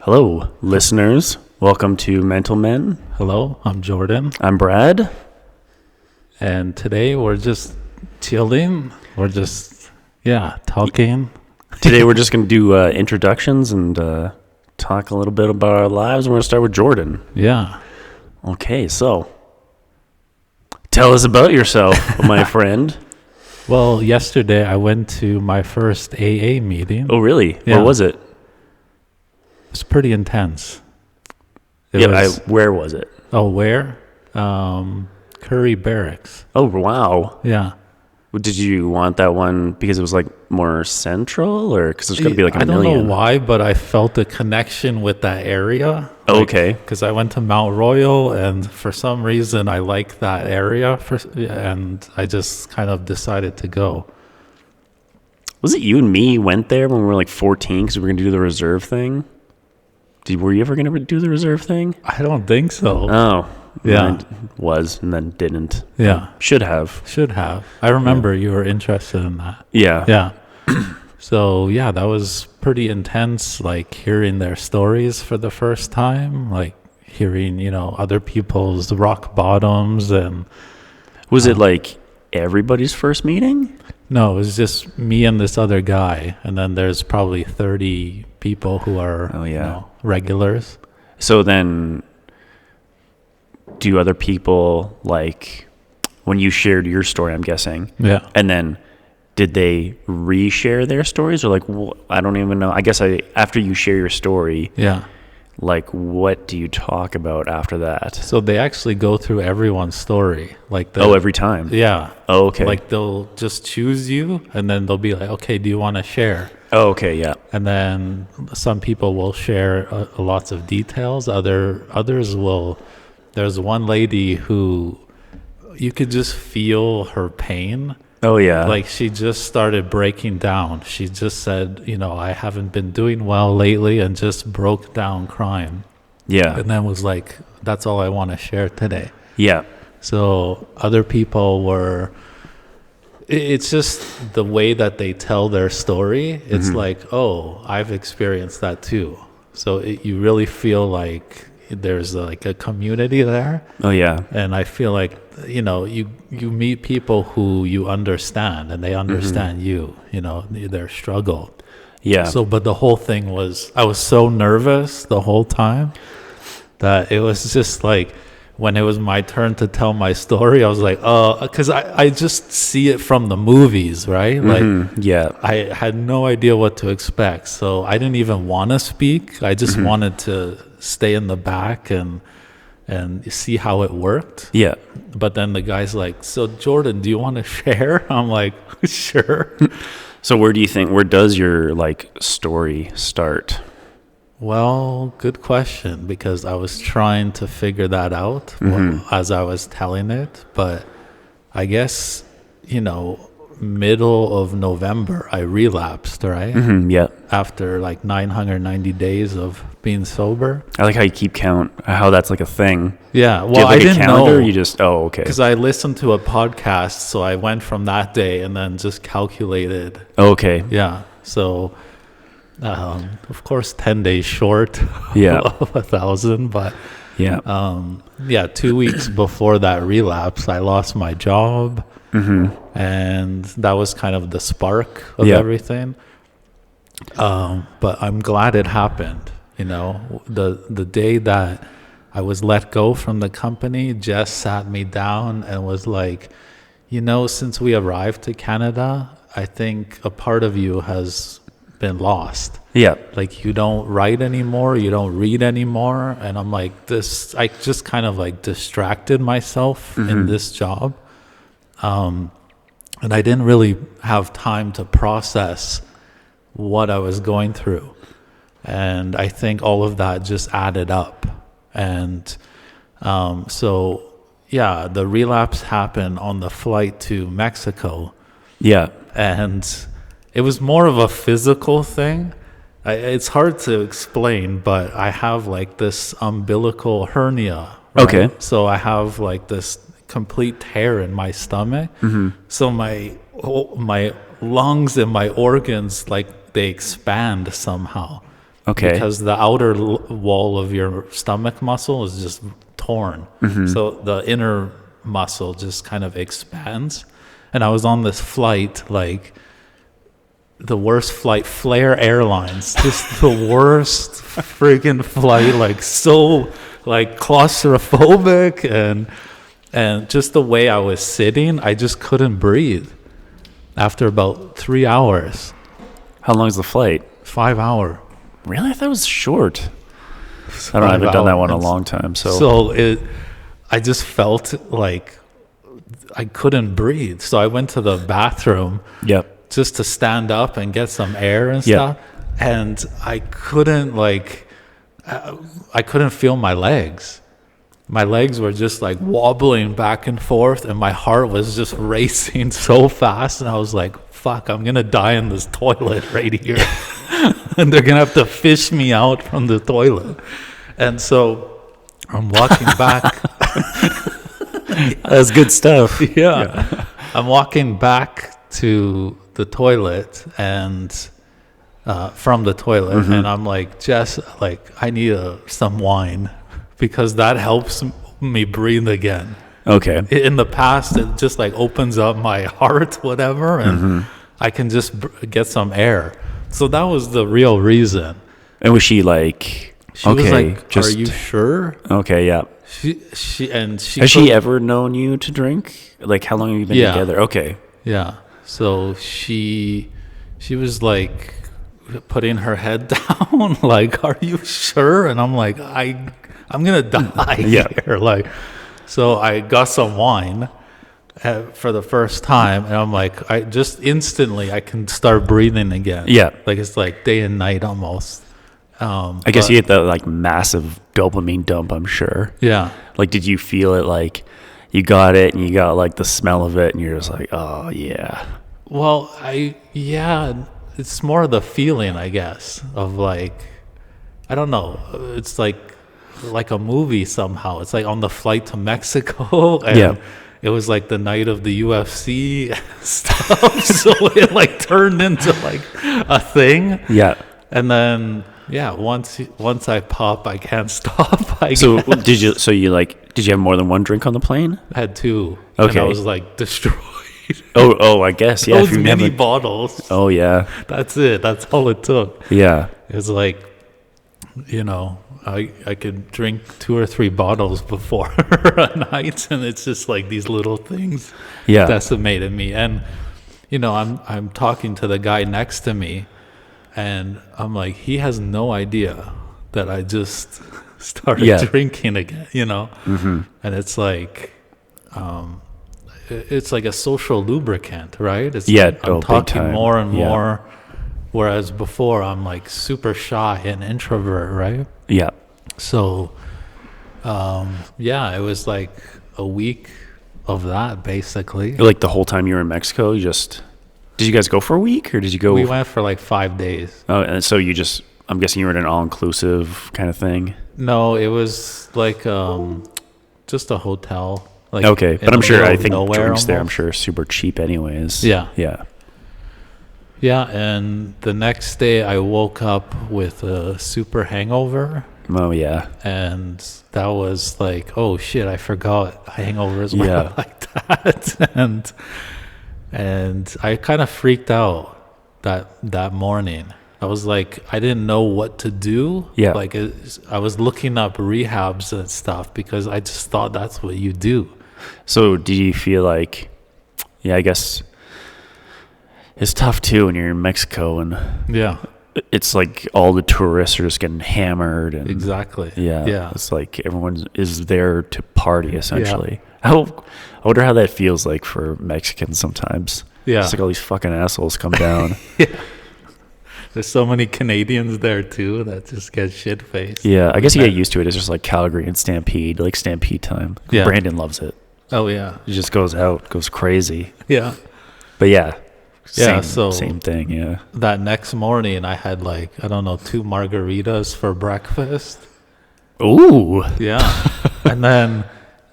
Hello, listeners. Welcome to Mental Men. Hello, I'm Jordan. I'm Brad. And today we're just chilling. We're just, talking. Today we're just going to do introductions and talk a little bit about our lives. We're going to start with Jordan. Yeah. Okay, so tell us about yourself, my friend. Well, yesterday I went to my first AA meeting. Oh, really? Yeah. What was it? It was pretty intense. Where was it? Oh, where? Curry Barracks. Oh, wow. Yeah. Did you want that one because it was like more central, or because there's got to be like a I don't million? know why, but I felt a connection with that area. Oh, okay. Because I went to Mount Royal, and for some reason I like that area, and I just kind of decided to go. Was it you and me went there when we were like 14 because we were going to do the reserve thing? Were you ever going to do the reserve thing? I don't think so. Oh, Yeah. mine was and then didn't. Yeah. Should have. Should have. I remember you were interested in that. Yeah. Yeah. So, yeah, that was pretty intense, like hearing their stories for the first time, like hearing, other people's rock bottoms. And Was it like everybody's first meeting? no, it was just me and this other guy. And then there's probably 30 people who are regulars. So then, do other people, like, when you shared your story, I'm guessing, Yeah. and then did they reshare their stories, or like, I don't even know. I guess after you share your story, Yeah. like, what do you talk about after that? So they actually go through everyone's story. Like Every time? Yeah. Oh, okay. Like they'll just choose you, and then they'll be like, okay, do you want to share? Oh, okay, yeah. And then some people will share lots of details. Others will. There's one lady who you could just feel her pain. Oh, yeah. Like she just started breaking down. She just said, I haven't been doing well lately, and just broke down crying. Yeah. And then was like, that's all I want to share today. Yeah. So other people were, it's just the way that they tell their story. It's like, oh, I've experienced that too. So you really feel like there's like a community there. Oh, yeah. And I feel like, you meet people who you understand, and they understand their struggle. Yeah. So, but the whole thing was, I was so nervous the whole time that it was just like, when it was my turn to tell my story, I was like, because I just see it from the movies, right? Like, yeah. I had no idea what to expect. So I didn't even want to speak. I just wanted to stay in the back and see how it worked. Yeah. But then the guy's like, so Jordan, do you want to share? I'm like, sure. So where does your like story start? Well, good question, because I was trying to figure that out as I was telling it. But I guess, middle of November, I relapsed, right? Yeah. After like 990 days of being sober. I like how you keep count, how that's like a thing. Yeah, Do you well, have, like, I didn't a calendar? know. You just, okay. Because I listened to a podcast, so I went from that day and then just calculated. Okay. Yeah, so of course 10 days short Yeah. of 1,000, but Yeah. 2 weeks before that relapse, I lost my job, and that was kind of the spark of everything. But I'm glad it happened. The day that I was let go from the company, Jess sat me down and was like, since we arrived to Canada, I think a part of you has been lost. Yeah. Like, you don't write anymore, you don't read anymore. And I'm like, I just kind of like distracted myself in this job. And I didn't really have time to process what I was going through. And I think all of that just added up. And the relapse happened on the flight to Mexico. Yeah. And it was more of a physical thing. It's hard to explain, but I have like this umbilical hernia. Right? Okay. So I have like this complete tear in my stomach. So my lungs and my organs, like, they expand somehow. Okay. Because the outer wall of your stomach muscle is just torn. So the inner muscle just kind of expands. And I was on this flight, like the worst flight, Flair Airlines, just the worst freaking flight, like so like claustrophobic, and just the way I was sitting, I just couldn't breathe after about 3 hours. How long is the flight? 5 hour. Really? I thought it was short. I don't know. I haven't done that one in a long time. I just felt like I couldn't breathe. So I went to the bathroom Yep. just to stand up and get some air and Yeah. stuff. And I couldn't I couldn't feel my legs. My legs were just like wobbling back and forth, and my heart was just racing so fast. And I was like, fuck, I'm going to die in this toilet right here. And they're going to have to fish me out from the toilet. And so I'm walking back. That's good stuff. Yeah. I'm walking back to the toilet and from the toilet, and I'm like, Jess, like, I need some wine because that helps me breathe again. Okay. In the past, it just like opens up my heart, whatever, and I can just get some air. So that was the real reason. And was she like, She okay, was like, just, "Are you sure?" okay, yeah. She Has she ever known you to drink? Like, how long have you been Yeah. together? Okay. Yeah. So she was like putting her head down, like, "Are you sure?" And I'm like, I'm gonna die Yeah. here. Like, so I got some wine for the first time, and I'm like, I just instantly I can start breathing again. Yeah. Like it's like day and night almost. I guess but- you get that like massive dopamine dump, I'm sure. Yeah. Like, did you feel it like you got it and you got like the smell of it and you're just like, oh, yeah. Well, it's more the feeling, I guess, of like, I don't know. It's like a movie somehow. It's like on the flight to Mexico, and Yeah. it was like the night of the UFC stuff. So it like turned into like a thing, Yeah. and then once I pop, I can't stop. So did you have more than one drink on the plane? I had two, and Okay. I was like destroyed. Oh, I guess. Yeah. Those if you mini haven't- bottles. Oh, yeah. That's it. That's all it took. Yeah. It was like, I could drink 2 or 3 bottles before a night, and it's just like these little things Yeah. decimated me. And I'm talking to the guy next to me, and I'm like, he has no idea that I just started Yeah. drinking again, And it's like, it's like a social lubricant, right? It's Yeah, like I'm big talking time. more and Yeah. more. Whereas before, I'm like super shy and introvert, right? Yeah. So, it was like a week of that, basically. Like the whole time you were in Mexico, did you guys go for a week or did you go? We went for like 5 days. Oh, and so I'm guessing you were in an all-inclusive kind of thing. No, it was like just a hotel. Like Okay, in but I'm the sure middle I of think nowhere drinks there, I'm almost. sure, are super cheap anyways. Yeah. Yeah. Yeah, and the next day I woke up with a super hangover. Oh, yeah. And that was like, oh shit, I forgot hangovers were Yeah. like that. and I kind of freaked out that morning. I was like, I didn't know what to do. Yeah. Like I was looking up rehabs and stuff because I just thought that's what you do. So do you feel like, I guess it's tough too when you're in Mexico and Yeah, it's like all the tourists are just getting hammered and exactly. yeah, Yeah. it's like everyone is there to party essentially. I wonder how that feels like for Mexicans sometimes. Yeah. It's like all these fucking assholes come down. There's so many Canadians there too that just get shit faced. Yeah, I guess you get used to it. It's just like Calgary and Stampede, like Stampede time. Yeah. Brandon loves it. Oh yeah. He just goes out, goes crazy. Yeah. But yeah, Yeah, same thing. Yeah. That next morning I had like, I don't know, 2 margaritas for breakfast. Ooh, Yeah. And then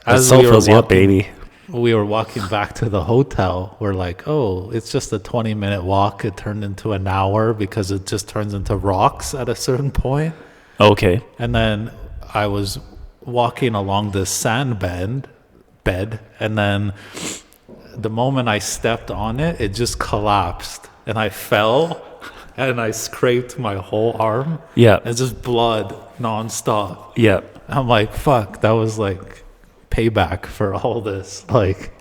that as salt we were fills you up, walking, baby. we were walking back to the hotel. We're like, oh, it's just a 20-minute walk. It turned into an hour because it just turns into rocks at a certain point. Okay. And then I was walking along this sand bed, and then the moment I stepped on it, it just collapsed, and I fell, and I scraped my whole arm. Yeah. It's just blood nonstop. Yeah. I'm like, fuck, that was like payback for all this. Like,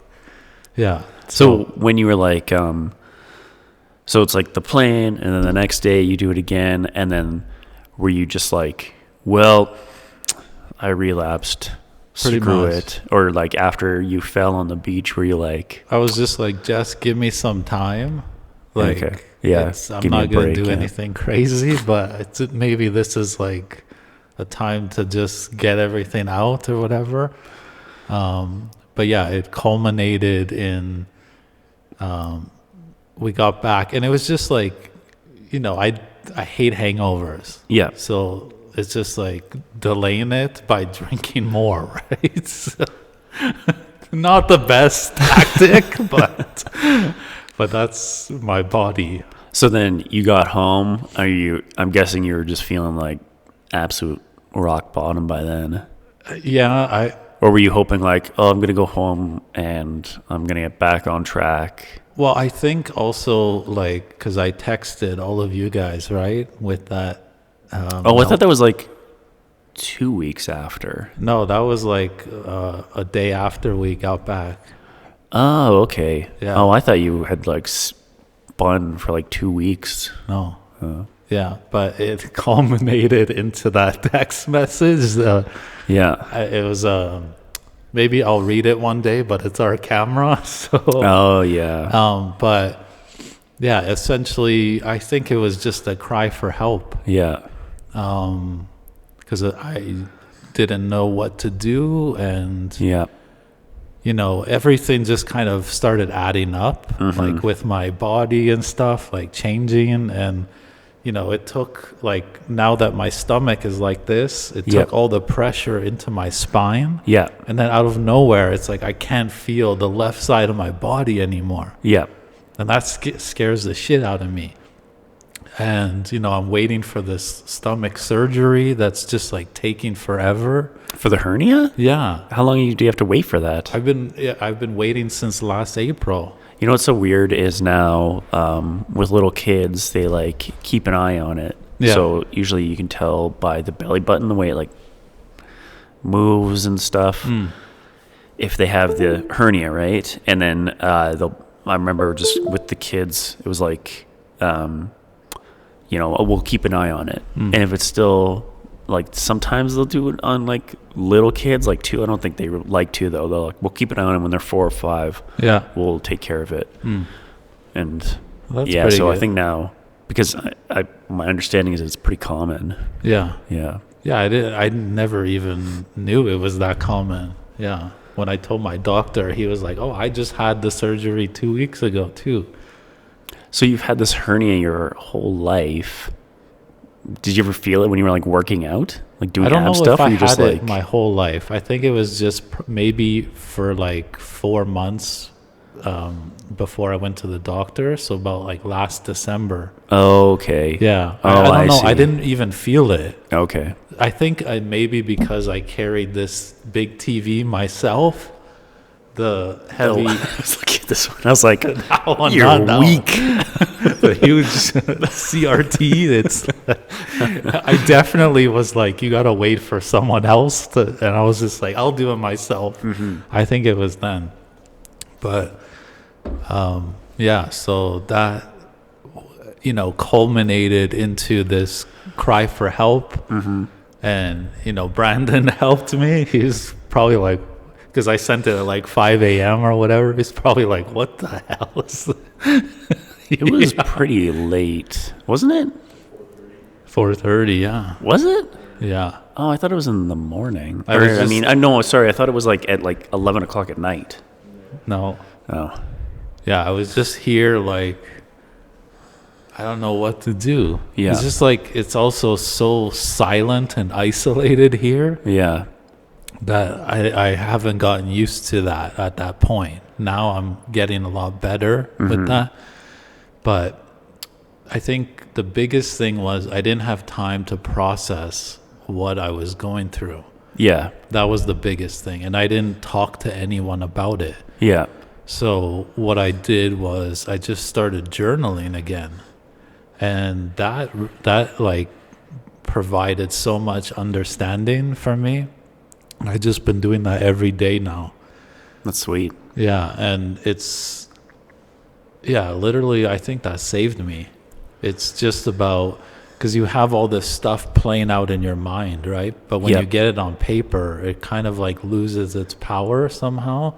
yeah. So when you were like, so it's like the plan, and then the next day you do it again, and then were you just like, well, I relapsed, Pretty screw much. it, or like after you fell on the beach, were you like, I was just like, Jess, give me some time. Like, Okay. Yeah, I'm give me not a gonna break, do yeah. anything crazy, but maybe this is like a time to just get everything out or whatever. But yeah, it culminated in we got back, and it was just like, I hate hangovers. yeah, So it's just like delaying it by drinking more, right? So, not the best tactic, but that's my body. so then you got home. I'm guessing you were just feeling like absolute rock bottom by then, Yeah, or were you hoping like, oh, I'm gonna go home and I'm gonna get back on track? well, I think also like because I texted all of you guys, right, with that. Oh, I thought that was like 2 weeks after. No, that was like a day after we got back. Oh, okay. Yeah. Oh, I thought you had like spun for like 2 weeks. No. Yeah, but it culminated into that text message. Yeah. It was maybe I'll read it one day, but it's our camera. So, Oh, yeah. but yeah, essentially, I think it was just a cry for help Yeah. because I didn't know what to do, and Yeah. everything just kind of started adding up, like with my body and stuff, like changing. And, it took like, now that my stomach is like this, it Yep. took all the pressure into my spine. Yeah. And then out of nowhere, it's like I can't feel the left side of my body anymore. Yeah. And that scares the shit out of me. And, I'm waiting for this stomach surgery that's just like taking forever. For the hernia? Yeah. How long do you have to wait for that? I've been waiting since last April. You know what's so weird is now with little kids, they like keep an eye on it. Yeah. So usually you can tell by the belly button, the way it like moves and stuff, if they have the hernia, right? And then I remember just with the kids, it was like, we'll keep an eye on it. And if it's still like, sometimes they'll do it on like little kids, like 2. I don't think they like 2 though. They'll like, we'll keep an eye on them when they're 4 or 5. Yeah. We'll take care of it. And Well, that's yeah, pretty so I good. think now, because my understanding is it's pretty common. Yeah. Yeah. Yeah, I never even knew it was that common. Yeah. When I told my doctor, he was like, oh, I just had the surgery 2 weeks ago too. So you've had this hernia your whole life. Did you ever feel it when you were like working out, like doing I don't ab know stuff? if or I you just had like, it my whole life. I think it was just maybe for like 4 months before I went to the doctor. So about like last December. oh, okay. Yeah. Oh, I don't know. see. I didn't even feel it. Okay. I think maybe because I carried this big TV myself, the heavy, I was looking at this one. I was like, one, you're not that weak. the huge CRT. It's I definitely was like, you gotta wait for someone else to, and I was just like, I'll do it myself. I think it was then, but yeah. So that culminated into this cry for help, and Brandon helped me. He's probably like, because I sent it at like 5 a.m. or whatever. He's probably like, what the hell is this? It was pretty late, wasn't it? 4:30, yeah. Was it? Yeah. Oh, I thought it was in the morning. I was just- Sorry. I thought it was like at like 11 o'clock at night. No. Oh, Yeah, I was just here like, I don't know what to do. Yeah. It's just like, it's also so silent and isolated here yeah. that I haven't gotten used to that at that point. Now I'm getting a lot better with that. But I think the biggest thing was I didn't have time to process what I was going through. Yeah. That was the biggest thing. And I didn't talk to anyone about it. Yeah. So what I did was I just started journaling again. And that like provided so much understanding for me. I've just been doing that every day now. That's sweet. Yeah, and it's literally I think that saved me. It's just about, because you have all this stuff playing out in your mind, right? But when you get it on paper, it kind of like loses its power somehow.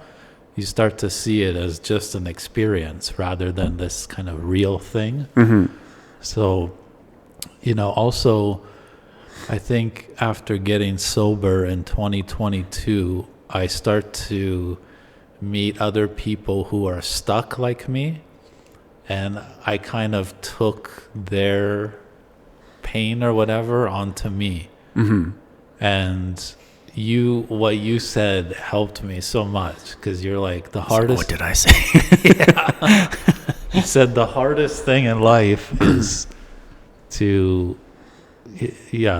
You start to see it as just an experience rather than this kind of real thing. So, also, I think after getting sober in 2022, I start to meet other people who are stuck like me. And I kind of took their pain or whatever onto me. And what you said helped me so much, because you're like, the hardest. What did I say? You said the hardest thing in life is to,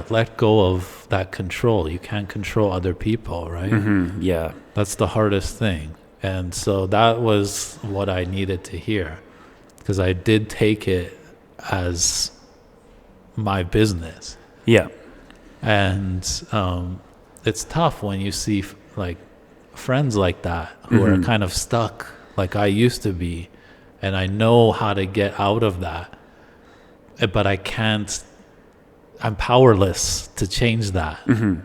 let go of that control. You can't control other people, right? Yeah. That's the hardest thing. And so that was what I needed to hear, because I did take it as my business. Yeah. And it's tough when you see like friends like that who are kind of stuck like I used to be, and I know how to get out of that, but I can't. I'm powerless to change that. And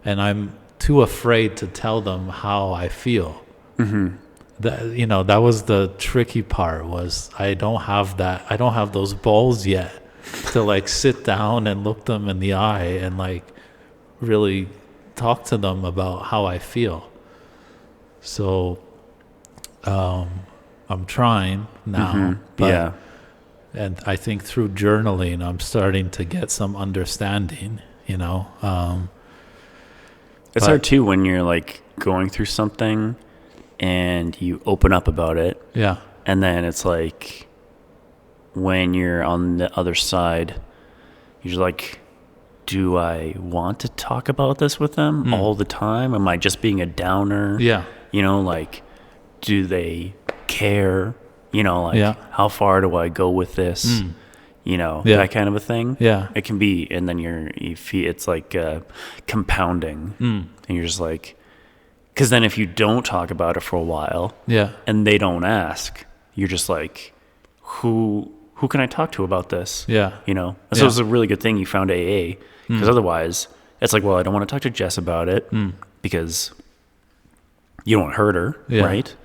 I'm too afraid to tell them how I feel. That was the tricky part, was I don't have those balls yet to like sit down and look them in the eye and like really talk to them about how I feel. So I'm trying now. Yeah. And I think through journaling, I'm starting to get some understanding, It's hard too when you're like going through something and you open up about it. Yeah. And then it's like when you're on the other side, you're just like, do I want to talk about this with them all the time? Am I just being a downer? Yeah. Like, do they care? How far do I go with this? That kind of a thing. Yeah. It can be, and then you feel it's like compounding, and you're just like, because then if you don't talk about it for a while, and they don't ask, you're just like, who can I talk to about this? Yeah. So it's a really good thing you found AA, because otherwise it's like, well, I don't want to talk to Jess about it because you don't want to hurt her, right?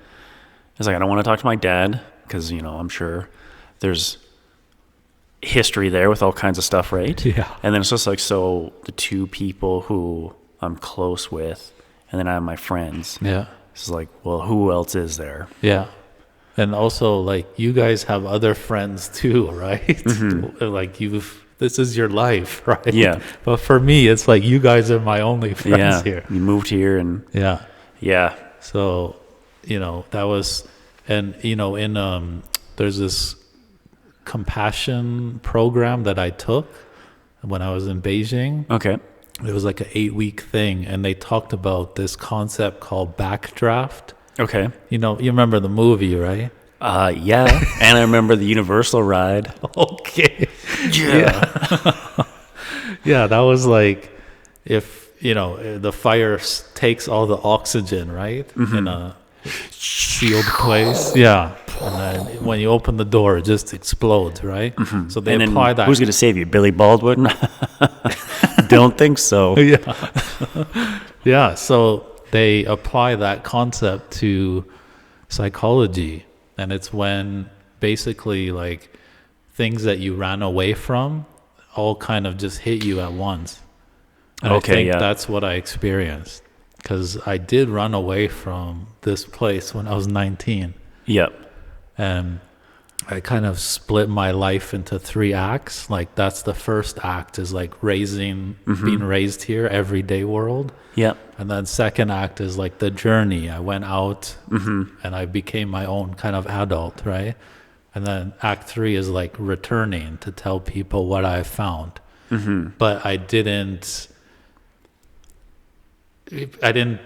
It's like, I don't want to talk to my dad because, I'm sure there's history there with all kinds of stuff, right? Yeah. And then it's just like, so the two people who I'm close with, and then I have my friends. Yeah. It's like, well, who else is there? Yeah. And also, like, you guys have other friends too, right? Like, this is your life, right? Yeah. But for me, it's like, you guys are my only friends here. You moved here and... Yeah. So, that was... And, there's this compassion program that I took when I was in Beijing. Okay. It was like an 8-week thing, and they talked about this concept called backdraft. Okay. You remember the movie, right? Yeah. And I remember the Universal ride. Okay. Yeah. Yeah, that was like, if, the fire takes all the oxygen, right? In a sealed place. Yeah. And then when you open the door, it just explodes, right? So they apply that. Who's going to save you? Billy Baldwin? Don't think so. Yeah. Yeah. So they apply that concept to psychology. And it's when basically like things that you ran away from all kind of just hit you at once. And I think that's what I experienced, because I did run away from this place when I was 19. Yep. And I kind of split my life into 3 acts. Like that's the first act is like raising, being raised here, everyday world. Yep. And then second act is like the journey. I went out and I became my own kind of adult, right? And then act 3 is like returning to tell people what I found. But I didn't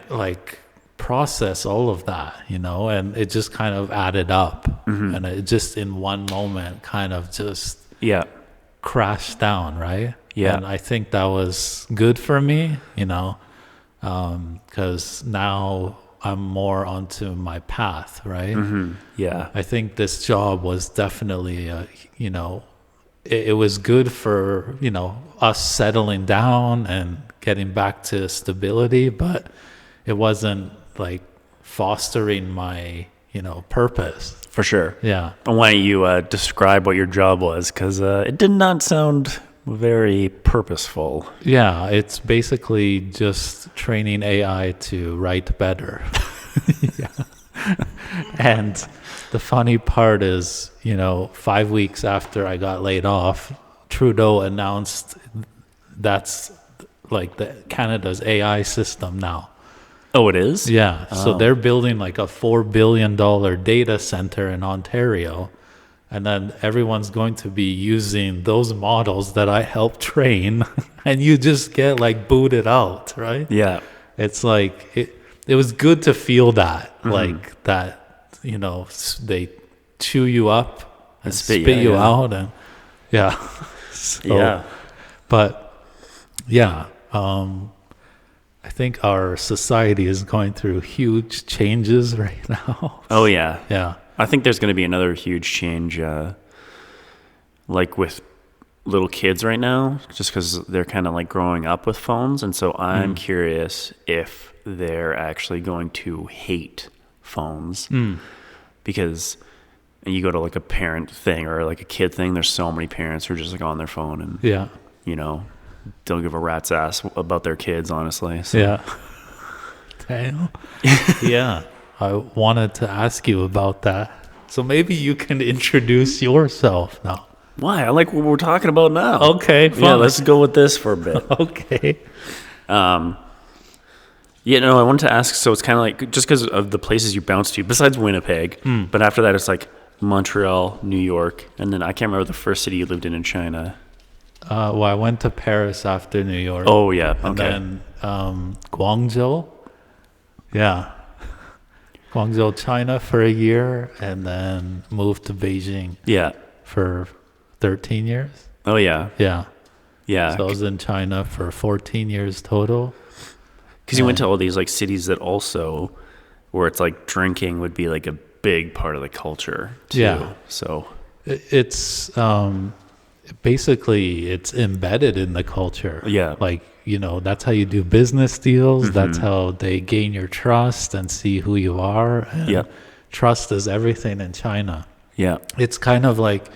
like process all of that, you know, and it just kind of added up. And it just in one moment kind of just crashed down, right? Yeah. And I think that was good for me, you know, because now I'm more onto my path, right? Yeah. I think this job was definitely, you know, it was good for, you know, us settling down and getting back to stability, but it wasn't like fostering my, you know, purpose. For sure. Yeah. And why don't you describe what your job was? Because it did not sound very purposeful. Yeah, it's basically just training AI to write better. And the funny part is, you know, 5 weeks after I got laid off, Trudeau announced that's like the Canada's AI system now. Oh, it is? Yeah, so they're building like a $4 billion data center in Ontario, and then everyone's going to be using those models that I helped train, and you just get like booted out, right? Yeah. It's like it was good to feel that, like that, you know, they chew you up and spit you out, and so, but yeah, I think our society is going through huge changes right now. Oh, yeah. Yeah. I think there's going to be another huge change, like with little kids right now, just because they're kind of like growing up with phones. And so I'm curious if they're actually going to hate phones. Because you go to like a parent thing or like a kid thing, there's so many parents who are just like on their phone and, you know, don't give a rat's ass about their kids, honestly. So. Yeah. Damn. Yeah. I wanted to ask you about that. So maybe you can introduce yourself now. Why? I like what we're talking about now. Okay. Fine. Yeah, let's go with this for a bit. Okay. Yeah, no, I wanted to ask, so it's kind of like, just because of the places you bounce to, besides Winnipeg, but after that it's like Montreal, New York, and then I can't remember the first city you lived in China. Well, I went to Paris after New York. Oh, yeah. Okay. And then Guangzhou. Yeah. Guangzhou, China for a year, and then moved to Beijing. Yeah. For 13 years. Oh, yeah. Yeah. Yeah. So I was in China for 14 years total. Because you went to all these like cities that also, where it's like drinking would be like a big part of the culture too. Yeah. So it's basically it's embedded in the culture. Yeah. Like, you know, that's how you do business deals. That's how they gain your trust and see who you are. And trust is everything in China. Yeah. It's kind of like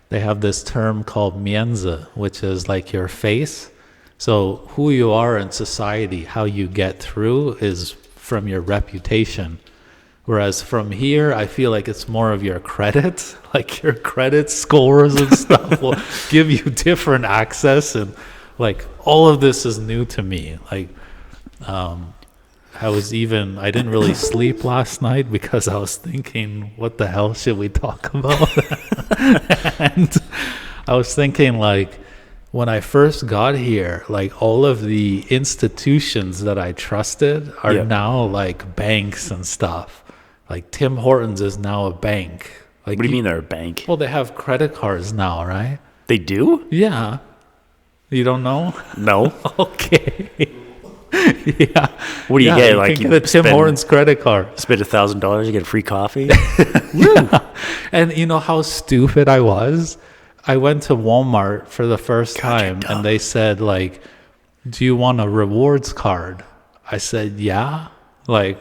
they have this term called mianzi, which is like your face. So who you are in society, how you get through is from your reputation. Whereas from here, I feel like it's more of your credit, like your credit scores and stuff will give you different access. And like all of this is new to me. Like I didn't really sleep last night because I was thinking, what the hell should we talk about? And I was thinking like, when I first got here, like all of the institutions that I trusted are now like banks and stuff. Like Tim Hortons is now a bank. Like, what do you mean they're a bank? Well, they have credit cards now, right? They do? Yeah. You don't know? No. Okay. Yeah. What do you get? Like you get a Tim Hortons credit card. Spend $1,000, you get a free coffee. Yeah. And you know how stupid I was? I went to Walmart for the first time and they said like, do you want a rewards card? I said, yeah. Like,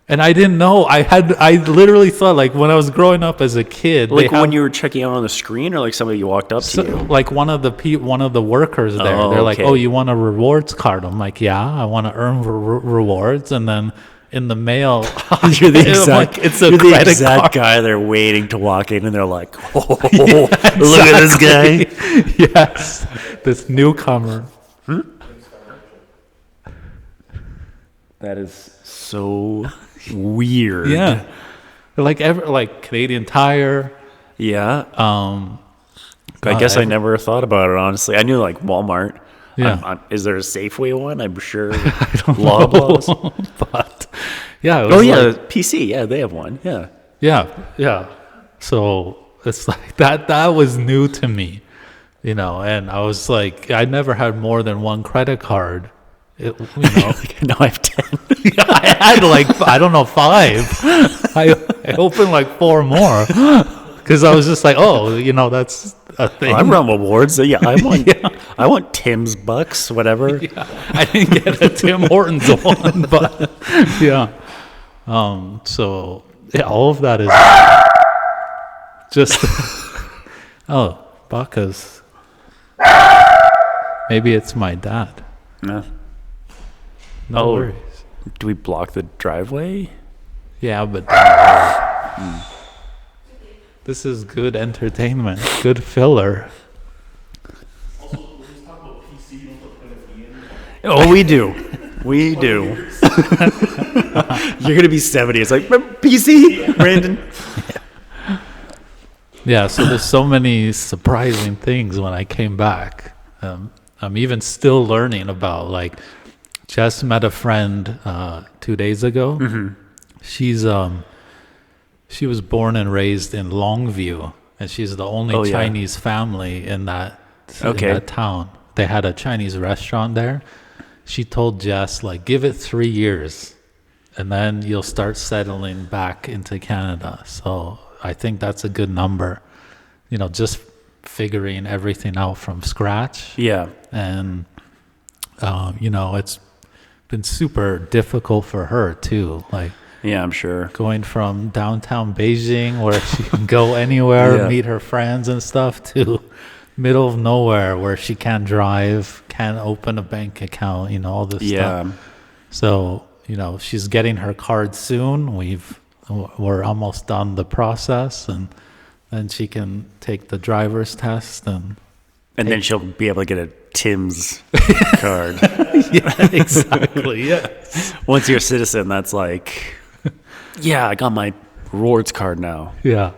and I didn't know. I literally thought like when I was growing up as a kid. Like when you were checking out on the screen or like somebody walked up to you? Like one of the workers there. They're like, oh, you want a rewards card? I'm like, yeah, I want to earn rewards. And then in the mail. You're the I'm exact, like, it's a you're the credit exact card. guy they're waiting to walk in, and they're like, "Oh, look at this guy." Yes, this newcomer. That is so weird. Yeah, like Canadian Tire. Yeah. I God, guess I never thought about it, honestly. I knew like Walmart. Yeah. Is there a Safeway one? I'm sure. Loblaws. But yeah. It was Oh, yeah. like- PC. Yeah, they have one. Yeah. yeah. So it's like that was new to me, you know, and I was like, I never had more than one credit card. It, you know, Now I have 10. I had like, I don't know, 5. I opened like 4 more because I was just like, oh, you know, that's a thing. I'm Realm Awards. So yeah, I want Tim's Bucks, whatever. Yeah, I didn't get a Tim Hortons one, but yeah. So yeah, all of that is just oh, Bacchus. Maybe it's my dad. No. No Oh. worries. Do we block the driveway? Yeah, but this is good entertainment, good filler. Oh, we do. We do. You're going to be 70. It's like, "Remember PC, Brandon?" Yeah, so there's so many surprising things when I came back. I'm even still learning about, like, just met a friend 2 days ago. She's she was born and raised in Longview, and she's the only Oh, yeah. Chinese family in that Okay. in that town. They had a Chinese restaurant there. She told Jess, like, give it 3 years, and then you'll start settling back into Canada. So I think that's a good number. You know, just figuring everything out from scratch. Yeah. And you know, it's been super difficult for her too, like Yeah, I'm sure. going from downtown Beijing where she can go anywhere, Yeah. meet her friends and stuff, to middle of nowhere where she can't drive, can't open a bank account, you know, all this Yeah. stuff. So, you know, she's getting her card soon. We're almost done the process, and then she can take the driver's test. And And then she'll be able to get a Tim's card. yeah, exactly. Yeah. Once you're a citizen, that's like, yeah, I got my rewards card now. Yeah,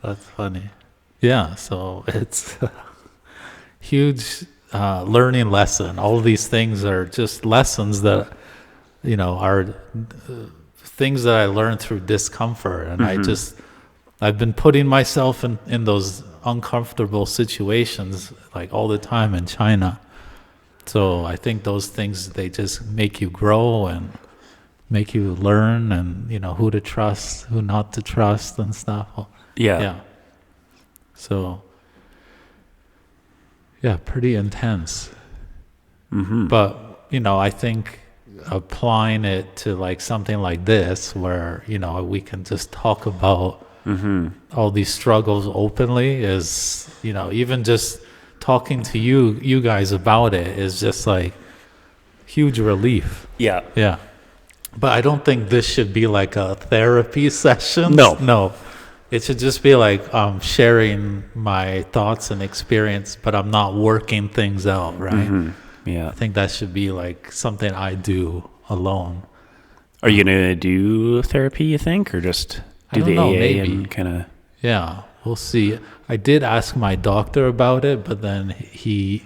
that's funny. Yeah, so it's a huge learning lesson. All of these things are just lessons that, you know, are things that I learned through discomfort. And I've been putting myself in those uncomfortable situations like all the time in China. So I think those things, they just make you grow and make you learn, and, you know, who to trust, who not to trust and stuff. Yeah. So, yeah, pretty intense. But, you know, I think applying it to like something like this, where, you know, we can just talk about all these struggles openly, is, you know, even just talking to you guys about it is just like huge relief. Yeah. Yeah. But I don't think this should be like a therapy session. No. It should just be like sharing my thoughts and experience, but I'm not working things out, right? Yeah. I think that should be like something I do alone. Are you going to do therapy, you think, or just do I the don't know, AA maybe. and kind of... Yeah, we'll see. I did ask my doctor about it, but then he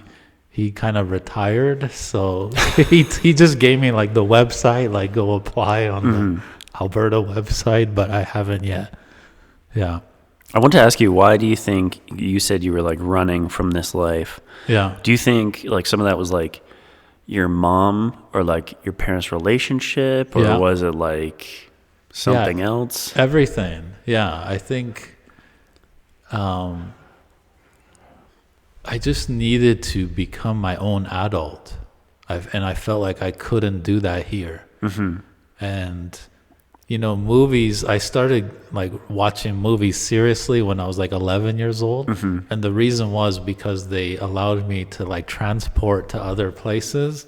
kind of retired, so he just gave me like the website, like go apply on the Alberta website, but I haven't yet. Yeah. I want to ask you, why do you think you said you were like running from this life? Yeah. Do you think like some of that was like your mom or like your parents' relationship, or Yeah. was it like something else? Everything. Yeah, I think I just needed to become my own adult. And I felt like I couldn't do that here. And, you know, movies, I started like watching movies seriously when I was like 11 years old. And the reason was because they allowed me to like transport to other places.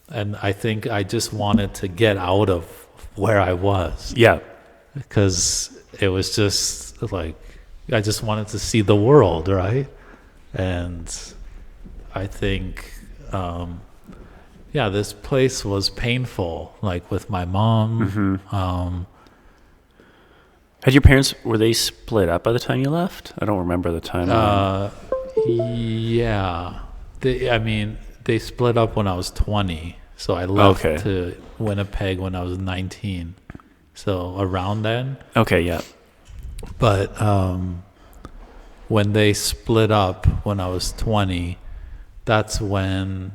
And I think I just wanted to get out of where I was, Yeah. because it was just like I just wanted to see the world, right? And I think, this place was painful, like with my mom. Had your parents, were they split up by the time you left? I don't remember the timeline. Yeah, they split up when I was 20, so I left Okay. to Winnipeg when I was 19, so around then. Okay, yeah. But when they split up when I was 20, that's when,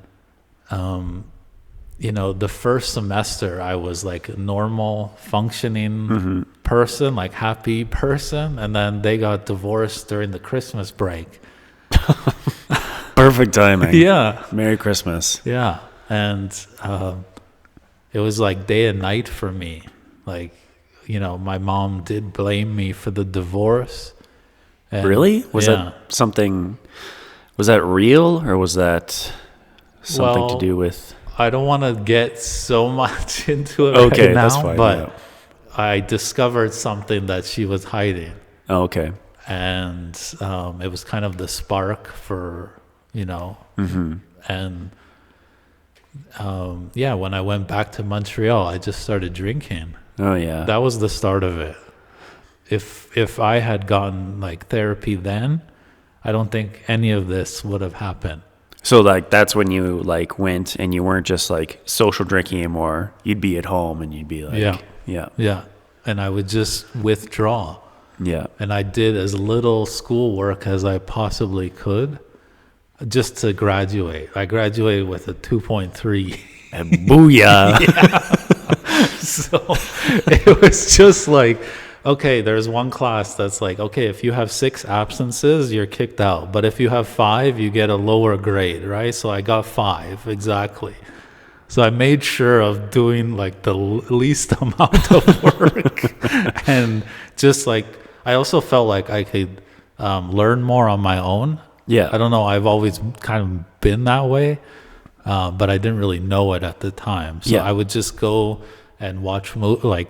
the first semester I was like a normal functioning person, like happy person. And then they got divorced during the Christmas break. Perfect timing. Yeah. Merry Christmas. Yeah. And it was like day and night for me. Like, my mom did blame me for the divorce. And, Really? Was yeah. that something, was that real or was that something to Well, do with? I don't want to get so much into it Okay, right now, that's fine. but yeah. I discovered something that she was hiding. Oh, okay. And it was kind of the spark for, and when I went back to Montreal, I just started drinking. Oh, yeah. That was the start of it. If I had gotten like therapy then, I don't think any of this would have happened. So like that's when you like went and you weren't just like social drinking anymore. You'd be at home and you'd be like, Yeah. And I would just withdraw. Yeah. And I did as little schoolwork as I possibly could just to graduate. I graduated with a 2.3. And booyah. So it was just like, okay, there's one class that's like, okay, if you have 6 absences, you're kicked out. But if you have 5, you get a lower grade, right? So I got 5, exactly. So I made sure of doing like the least amount of work. And just like, I also felt like I could learn more on my own. Yeah. I don't know, I've always kind of been that way, but I didn't really know it at the time. So Yeah. I would just go and watch like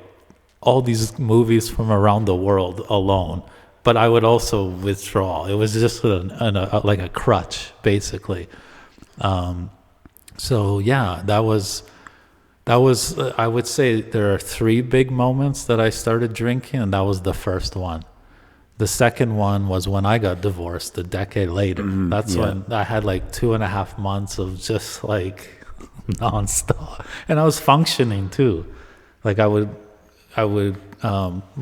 all these movies from around the world alone, but I would also withdraw. It was just like a crutch, basically. So yeah, that was. I would say there are 3 big moments that I started drinking, and that was the first one. The second one was when I got divorced a decade later. That's when I had like 2.5 months of just like nonstop, and I was functioning too. Like I would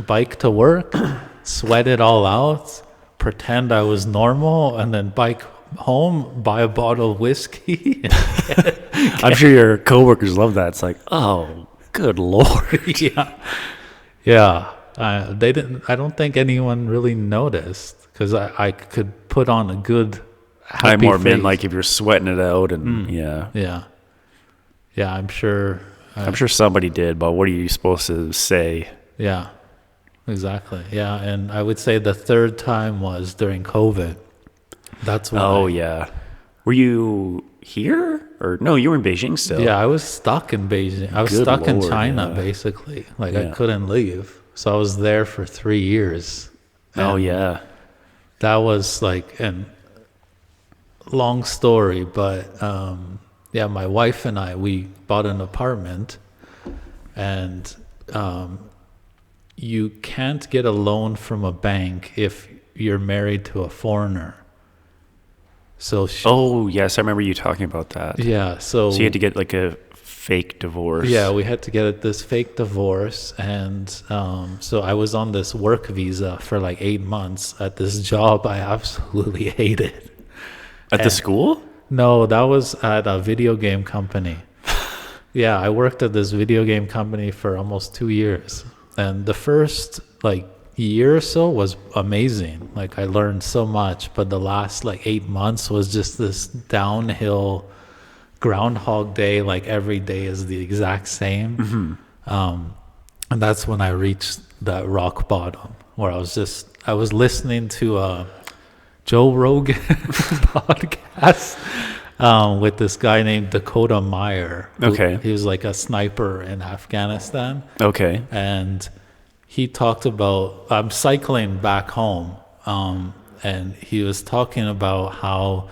bike to work, sweat it all out, pretend I was normal, and then bike home, buy a bottle of whiskey. I'm sure your coworkers love that. It's like, oh, good Lord. Yeah. They didn't. I don't think anyone really noticed because I could put on a good happy I more face. meant like if you're sweating it out and Yeah. I'm sure. I'm sure somebody did, but what are you supposed to say? Yeah, exactly. Yeah, and I would say the third time was during COVID. That's when. Oh, yeah. Were you here? Or no, you were in Beijing still. Yeah, I was stuck in Beijing. I was Good stuck in Lord, China, yeah. basically. Like, Yeah. I couldn't leave. So I was there for 3 years. Oh, And yeah. that was like a long story, but my wife and we bought an apartment, and you can't get a loan from a bank if you're married to a foreigner. So Oh, yes. I remember you talking about that. yeah, so So you had to get like a fake divorce. yeah, we had to get this fake divorce, and so I was on this work visa for like 8 months at this job I absolutely hated. At the school? No, that was at a video game company. Yeah, I worked at this video game company for almost 2 years, and the first like year or so was amazing. Like I learned so much, but the last like 8 months was just this downhill Groundhog Day, like every day is the exact same. And that's when I reached that rock bottom where I was listening to Joe Rogan podcast with this guy named Dakota Meyer. Okay. He was like a sniper in Afghanistan. Okay. And he talked about, I'm cycling back home, and he was talking about how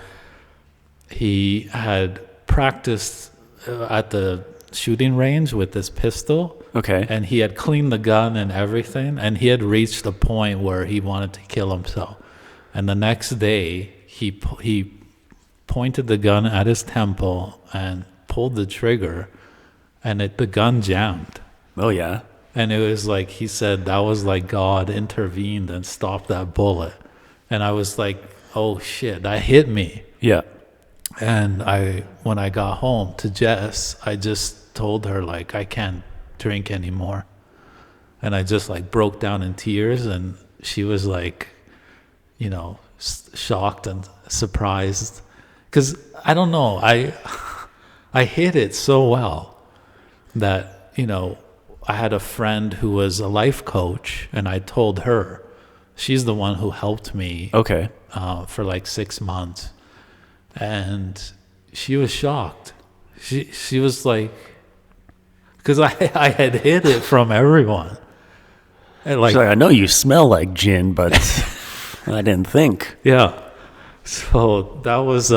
he had practiced at the shooting range with this pistol. Okay. And he had cleaned the gun and everything, and he had reached the point where he wanted to kill himself. And the next day, he pointed the gun at his temple and pulled the trigger, and the gun jammed. Oh, yeah. And it was like, he said that was like God intervened and stopped that bullet. And I was like, oh shit, that hit me. Yeah. And when I got home to Jess, I just told her, like, I can't drink anymore. And I just like broke down in tears, and she was like, you know, shocked and surprised. Because I don't know, I hid it so well that, you know, I had a friend who was a life coach, and I told her. She's the one who helped me Okay. for like 6 months. And she was shocked. She was like, because I had hid it from everyone. And like, She's like, I know you smell like gin, but I didn't think. yeah. So that was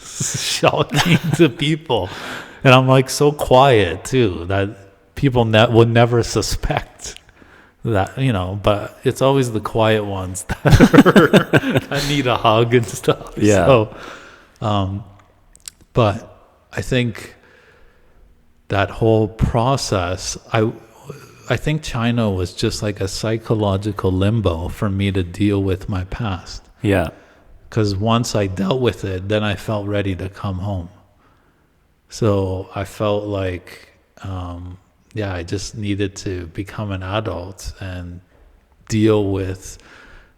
shocking to people. And I'm like so quiet too that people would never suspect that, you know, but it's always the quiet ones that need a hug and stuff. Yeah. So, but I think that whole process, I think China was just like a psychological limbo for me to deal with my past. Yeah. Because once I dealt with it, then I felt ready to come home. So I felt like, I just needed to become an adult and deal with.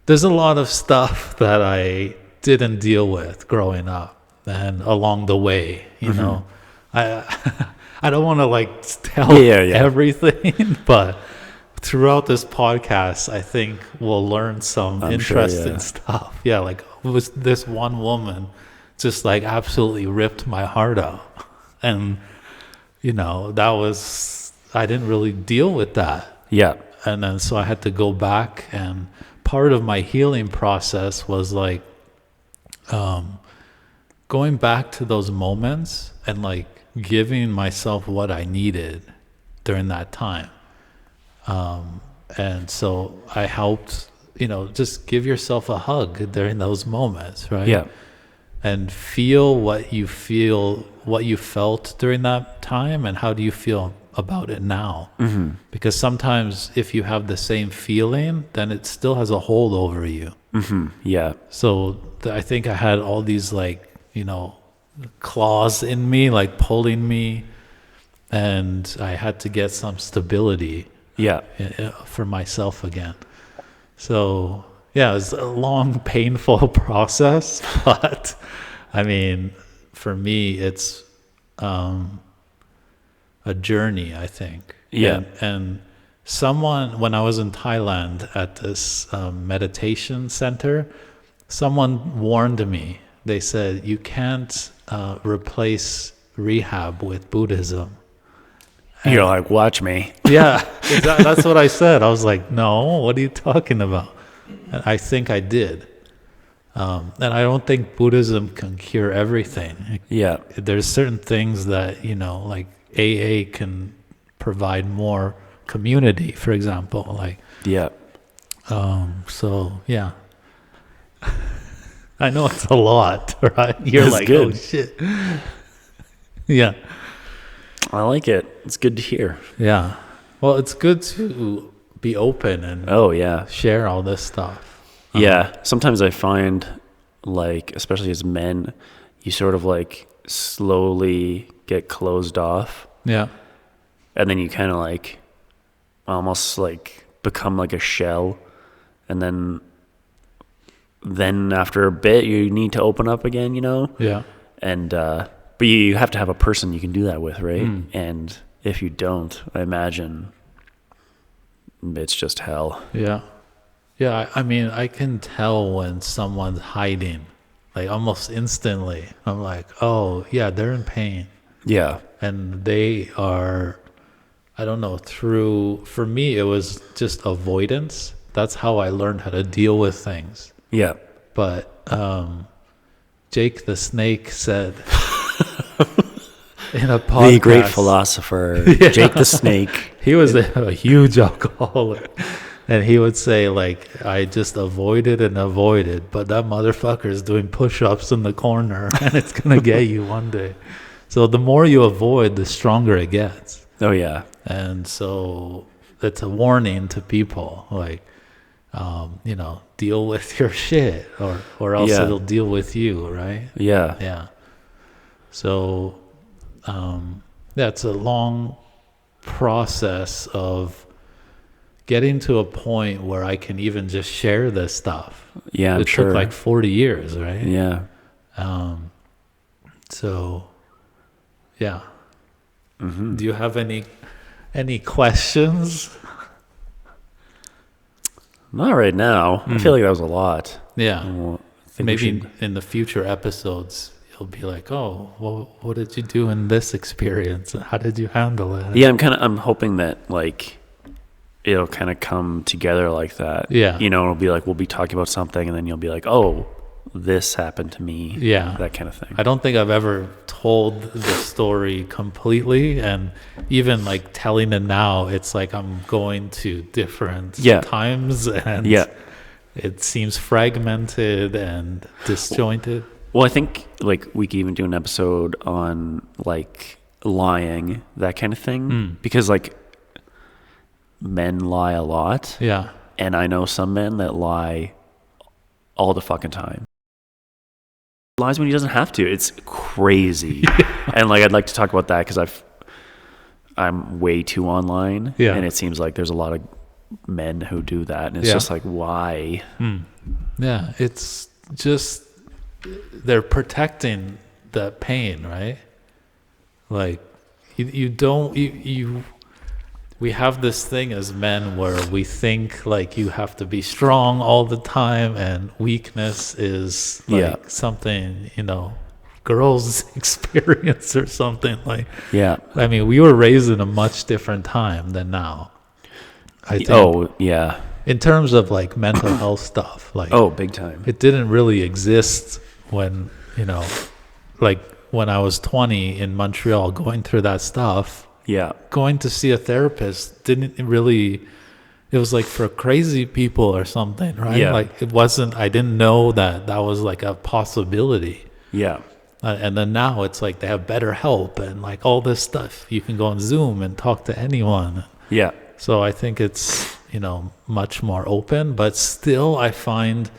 There's a lot of stuff that I didn't deal with growing up and along the way, you know. I don't want to like tell everything, but throughout this podcast, I think we'll learn some interesting stuff. Yeah, like was this one woman just like absolutely ripped my heart out. And, you know, I didn't really deal with that. Yeah. And then so I had to go back, and part of my healing process was like going back to those moments and like giving myself what I needed during that time. And so I helped, you know, just give yourself a hug during those moments, right? Yeah. And feel what you felt during that time, and how do you feel about it now? Mm-hmm. Because sometimes if you have the same feeling, then it still has a hold over you. Mm-hmm. Yeah. So I think I had all these like, you know, claws in me, like pulling me, and I had to get some stability for myself again. So yeah, it was a long, painful process, but I mean, for me, it's a journey, I think. Yeah. And someone, when I was in Thailand at this meditation center, someone warned me. They said, you can't replace rehab with Buddhism. And you're like, watch me. Yeah, that's what I said. I was like, no, what are you talking about? And I think I did. And I don't think Buddhism can cure everything. Yeah. There's certain things that, you know, like AA can provide more community, for example. Like, yeah. So, yeah. I know it's a lot, right? You're That's like, good. oh, shit. Yeah. I like it. It's good to hear. Yeah. Well, it's good to be open and share all this stuff. Yeah. Sometimes I find, like, especially as men, you sort of like slowly get closed off. Yeah. And then you kind of like almost like become like a shell. And then after a bit, you need to open up again, you know? Yeah. And, but you have to have a person you can do that with, right? And if you don't, I imagine it's just hell. Yeah. Yeah, I mean, I can tell when someone's hiding like almost instantly. I'm like, oh yeah, they're in pain, Yeah. and they are. I don't know. For me, it was just avoidance. That's how I learned how to deal with things. Yeah. But Jake the Snake said in a podcast, The great philosopher, Jake the Snake. he was a huge alcoholic, and he would say like, I just avoided and avoided, but that motherfucker is doing push-ups in the corner, and it's gonna get you one day. So the more you avoid, the stronger it gets. Oh, yeah. And so it's a warning to people, like, deal with your shit, or else Yeah. it'll deal with you, right? Yeah. Yeah. So, that's a long process of getting to a point where I can even just share this stuff. Yeah, I'm It sure. took like 40 years, right? Yeah. So, yeah. Mm-hmm. Do you have any questions? Not right now. I feel like that was a lot. Yeah. Well, I think we Maybe should- in the future episodes, you'll be like, oh, well, what did you do in this experience? How did you handle it? Yeah, I'm hoping that like it'll kind of come together like that. Yeah. It'll be like we'll be talking about something, and then you'll be like, oh, this happened to me. Yeah. That kind of thing. I don't think I've ever told the story completely, and even like telling it now, it's like I'm going to different Yeah. times, and Yeah. it seems fragmented and disjointed. Well, I think like we could even do an episode on like lying, that kind of thing, because like men lie a lot, Yeah. and I know some men that lie all the fucking time. Lies when he doesn't have to. It's crazy. And like I'd like to talk about that because I'm way too online, Yeah. and it seems like there's a lot of men who do that, and it's Yeah. just like, why? Yeah. It's just they're protecting the pain, right? Like we have this thing as men where we think like you have to be strong all the time, and weakness is like Yeah. something, girls experience or something. Like, Yeah. I mean, we were raised in a much different time than now. I think Oh yeah. in terms of like mental health stuff, like Oh, big time. it didn't really exist when, like when I was 20 in Montreal going through that stuff. Yeah. Going to see a therapist didn't really, it was like for crazy people or something, right? Yeah. Like I didn't know that was like a possibility. Yeah. And then now it's like they have better help and like all this stuff. You can go on Zoom and talk to anyone. Yeah. So I think it's, much more open, but still I find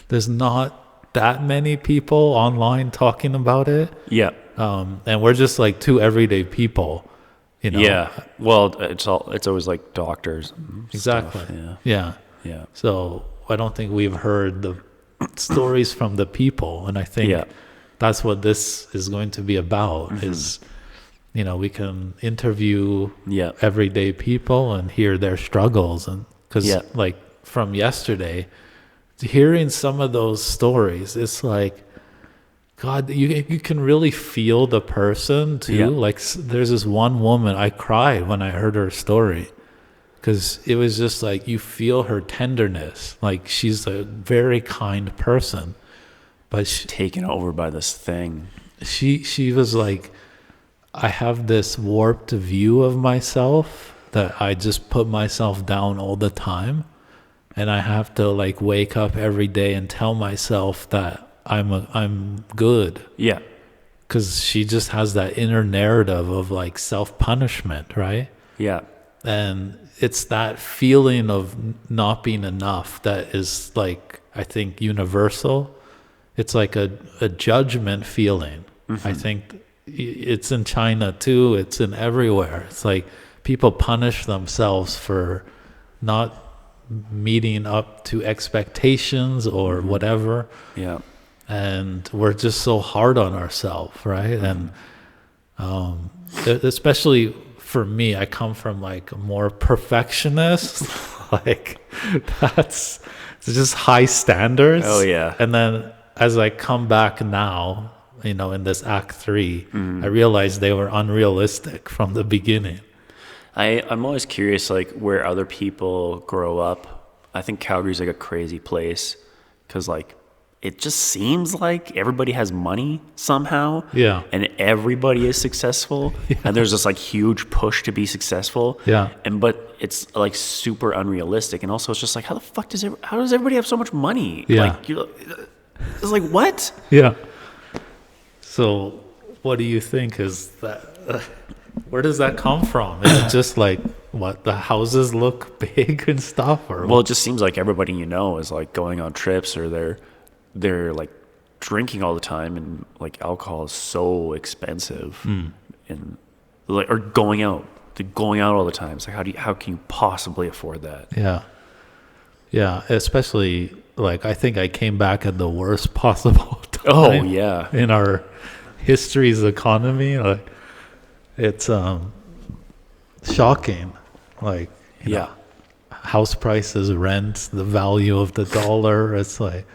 there's not that many people online talking about it. Yeah. And we're just like two everyday people, Yeah. Well, it's always like doctors. And Exactly. stuff. Yeah. Yeah. Yeah. So I don't think we've heard the stories from the people, and I think Yeah. that's what this is going to be about. Is we can interview Yeah. everyday people and hear their struggles, and because Yeah. like from yesterday, hearing some of those stories, it's like, God, you can really feel the person too. Yeah. Like there's this one woman, I cried when I heard her story, because it was just like you feel her tenderness. Like she's a very kind person, but Taken over by this thing. she was like, I have this warped view of myself that I just put myself down all the time, and I have to like wake up every day and tell myself that I'm good, Yeah. because she just has that inner narrative of like self-punishment, right? Yeah. And it's that feeling of not being enough that is like, I think, universal. It's like a judgment feeling. I think it's in China too. It's in everywhere. It's like people punish themselves for not meeting up to expectations or whatever. Yeah. And we're just so hard on ourselves, right? And especially for me, I come from like a more perfectionist, like it's just high standards. Oh, yeah. And then as I come back now, in this Act 3, I realized they were unrealistic from the beginning. I'm always curious, like, where other people grow up. I think Calgary's like a crazy place because, like, it just seems like everybody has money somehow. Yeah. And everybody is successful. Yeah. And there's this, like, huge push to be successful. Yeah. But it's, like, super unrealistic. And also, it's just like, how does everybody have so much money? Yeah. Like, it's like, what? Yeah. So, what do you think is that? Where does that come from? Is it just like what the houses look big and stuff, or well, it just seems like everybody is like going on trips, or they're like drinking all the time, and like alcohol is so expensive, and like or going out, they're going out all the time. It's like how can you possibly afford that? Yeah, especially like I think I came back at the worst possible time. Oh yeah, in our history's economy, like. It's shocking, like yeah, house prices, rent, the value of the dollar. It's like,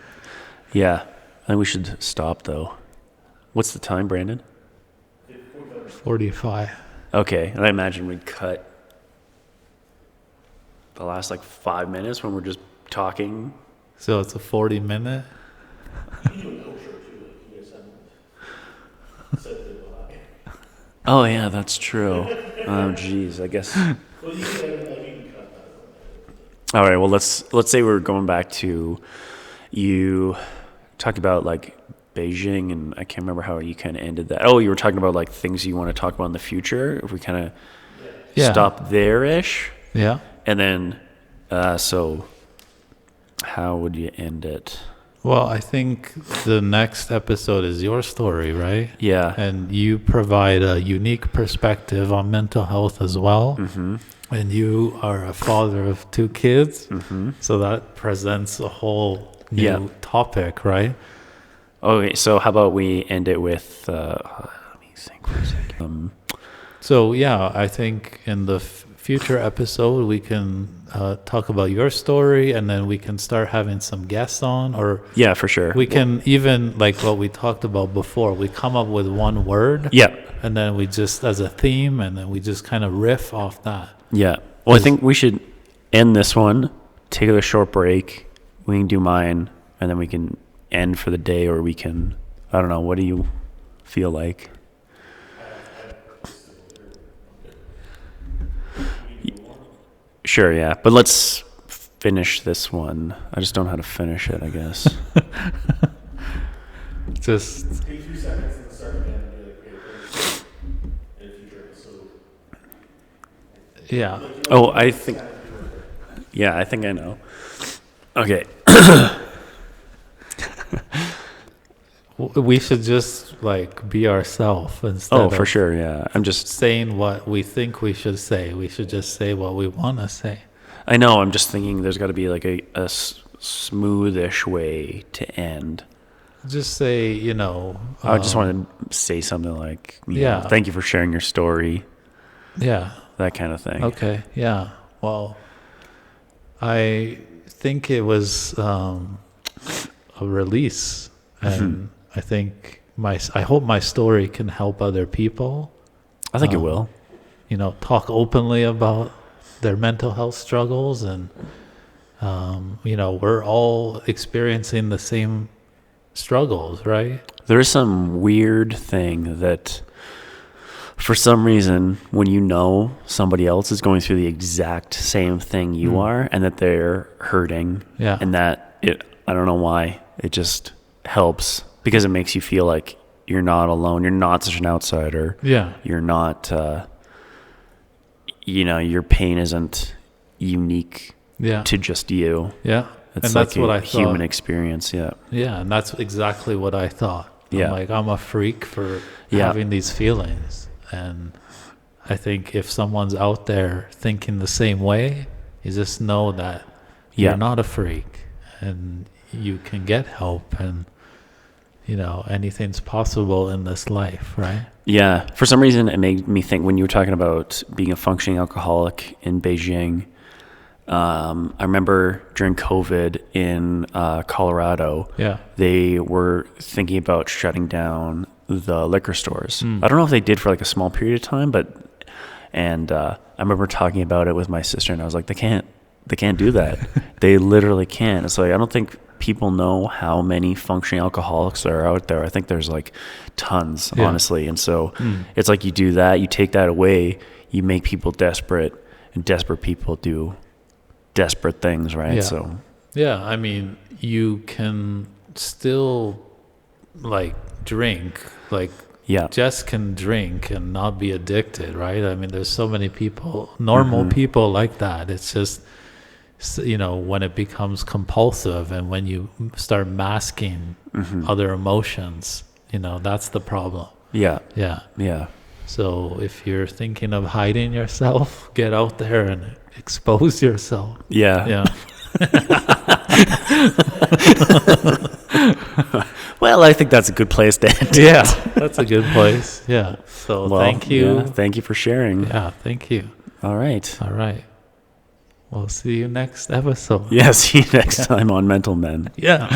yeah. I think we should stop though. What's the time, Brandon? 45. Okay, and I imagine we'd cut the last like 5 minutes when we're just talking. So it's a 40-minute. Oh yeah, that's true. Oh geez, I guess. All right, well let's say we're going back to you talked about like Beijing, and I can't remember how you kind of ended that. Oh, you were talking about like things you want to talk about in the future. If we kind of stop there-ish, Yeah. and then so how would you end it? Well, I think the next episode is your story, right? Yeah. And you provide a unique perspective on mental health as well. Mm-hmm. And you are a father of 2 kids. Mm-hmm. So that presents a whole new topic, right? Okay, so how about we end it with, let me think for a second. So, yeah, I think in the future episode, we can talk about your story, and then we can start having some guests on, or Yeah, for sure. we can even, like what we talked about before, we come up with one word, Yeah. and then we just, as a theme, and then we just kind of riff off that. Yeah. Well, I think we should end this one, take a short break. We can do mine, and then we can end for the day, or we can, I don't know, what do you feel like? Sure, yeah. But let's finish this one. I just don't know how to finish it, I guess. Just Take 2 seconds and start again and be like, okay, in a future episode. yeah. Oh, I think I know. Okay. We should just like be ourselves instead Oh, for of sure, yeah. I'm just, saying what we think we should say. We should just say what we want to say. I know, I'm just thinking there's got to be like a smoothish way to end. Just say, I just want to say something like, Yeah. thank you for sharing your story, yeah. that kind of thing. Okay. Yeah. Well, I think it was a release, and I think I hope my story can help other people. I think it will. Talk openly about their mental health struggles, and we're all experiencing the same struggles, right? There is some weird thing that, for some reason, when somebody else is going through the exact same thing you are, and that they're hurting, Yeah. and that I don't know why, it just helps because it makes you feel like you're not alone. You're not such an outsider. Yeah. You're not, your pain isn't unique Yeah. to just you. Yeah. It's and like that's what I a human thought. experience. Yeah. Yeah, and that's exactly what I thought. Yeah. I'm a freak for Yeah. having these feelings. And I think if someone's out there thinking the same way, you just know that Yeah. you're not a freak, and you can get help, and anything's possible in this life, right? Yeah. For some reason, it made me think when you were talking about being a functioning alcoholic in Beijing, I remember during COVID in Colorado, Yeah. they were thinking about shutting down the liquor stores. I don't know if they did for like a small period of time, and I remember talking about it with my sister, and I was like, they can't do that. They literally can't. It's like, I don't think people know how many functioning alcoholics there are out there. I think there's like tons, honestly. And so it's like you do that, you take that away, you make people desperate, and desperate people do desperate things, right? Yeah. So Yeah, I mean, you can still like drink, like yeah, Jess can drink and not be addicted, right? I mean, there's so many people, normal people like that. It's just, when it becomes compulsive and when you start masking other emotions, that's the problem. yeah, Yeah. yeah. So if you're thinking of hiding yourself, get out there and expose yourself. Yeah. Yeah. Well, I think that's a good place to end. Yeah. That's a good place. Yeah. So Well, thank you. yeah, thank you for sharing. Yeah. Thank you. All right. All right. We'll see you next episode. Yeah, see you next time on Mental Men. Yeah.